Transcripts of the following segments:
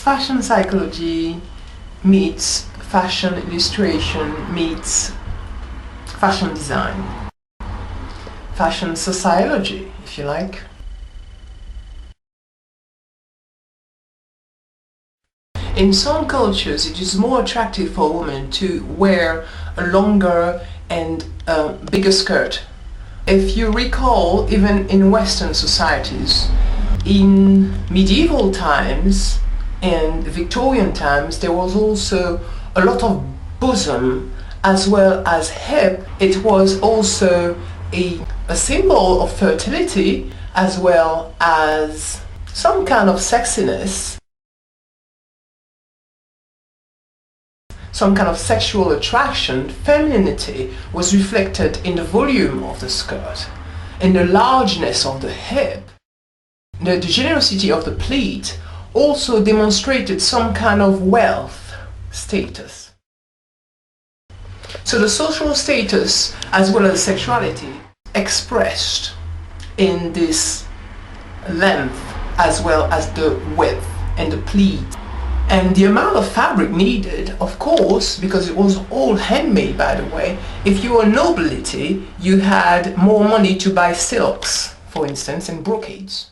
fashion psychology meets fashion illustration meets fashion design. Fashion sociology, if you like. In some cultures, it is more attractive for a woman to wear a longer and bigger skirt. If you recall, even in Western societies, in medieval times and Victorian times, there was also a lot of bosom as well as hip. It was also a symbol of fertility as well as some kind of sexiness, some kind of sexual attraction. Femininity was reflected in the volume of the skirt, in the largeness of the hip. The generosity of the pleat also demonstrated some kind of wealth status. So the social status as well as sexuality expressed in this length as well as the width and the pleat. And the amount of fabric needed, of course, because it was all handmade, by the way. If you were nobility, you had more money to buy silks, for instance, and brocades.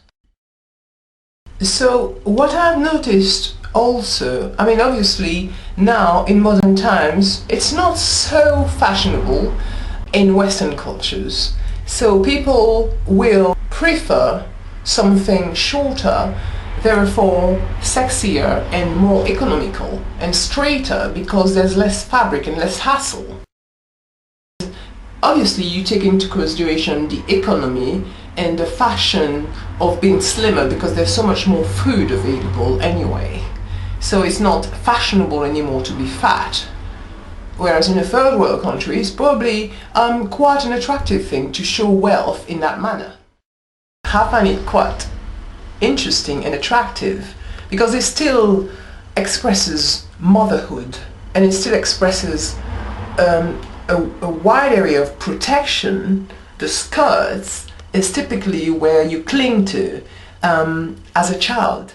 So what I've noticed also, I mean, obviously now in modern times, it's not so fashionable in Western cultures. So people will prefer something shorter, therefore sexier and more economical and straighter, because there's less fabric and less hassle. Obviously you take into consideration the economy and the fashion of being slimmer, because there's so much more food available anyway. So it's not fashionable anymore to be fat. Whereas in a third world country, it's probably quite an attractive thing to show wealth in that manner. I find it quite interesting and attractive because it still expresses motherhood, and it still expresses a wide area of protection. The skirts is typically where you cling to as a child.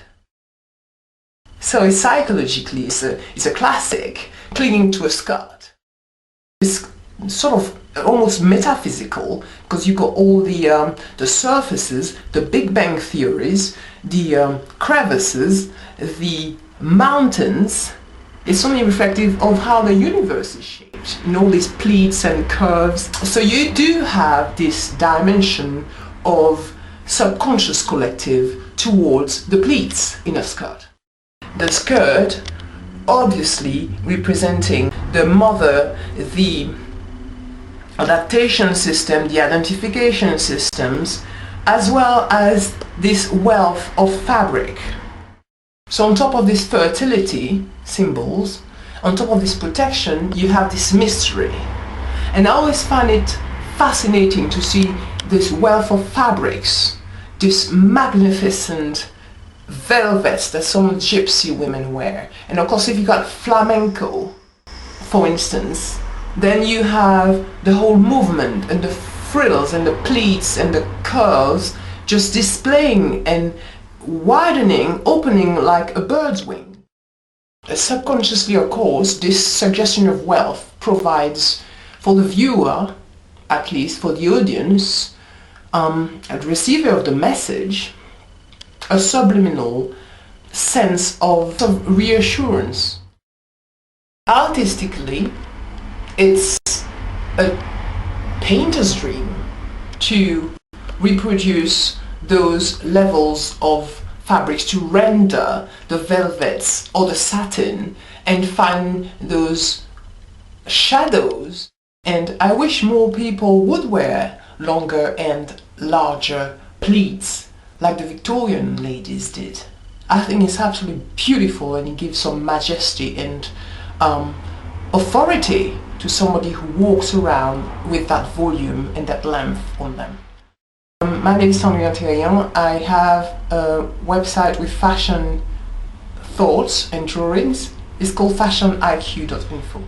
So psychologically it's a classic, clinging to a skirt. It's sort of almost metaphysical, because you got all the surfaces, the Big Bang theories, the crevices, the mountains. It's only reflective of how the universe is shaped, in all these pleats and curves. So you do have this dimension of subconscious collective towards the pleats in a skirt. The skirt obviously representing the mother, the adaptation system, the identification systems, as well as this wealth of fabric. So on top of this fertility symbols, on top of this protection, you have this mystery. And I always find it fascinating to see this wealth of fabrics, this magnificent velvets that some Gypsy women wear. And of course, if you got flamenco, for instance, then you have the whole movement and the frills and the pleats and the curls just displaying and widening, opening like a bird's wing. Subconsciously, of course, this suggestion of wealth provides for the viewer, at least for the audience, the receiver of the message, a subliminal sense of reassurance. Artistically, it's a painter's dream to reproduce those levels of fabrics, to render the velvets or the satin and find those shadows. And I wish more people would wear longer and larger pleats like the Victorian ladies did. I think it's absolutely beautiful, and it gives some majesty and authority to somebody who walks around with that volume and that length on them. My name is Victorian. I have a website with fashion thoughts and drawings. It's called fashioниq.info.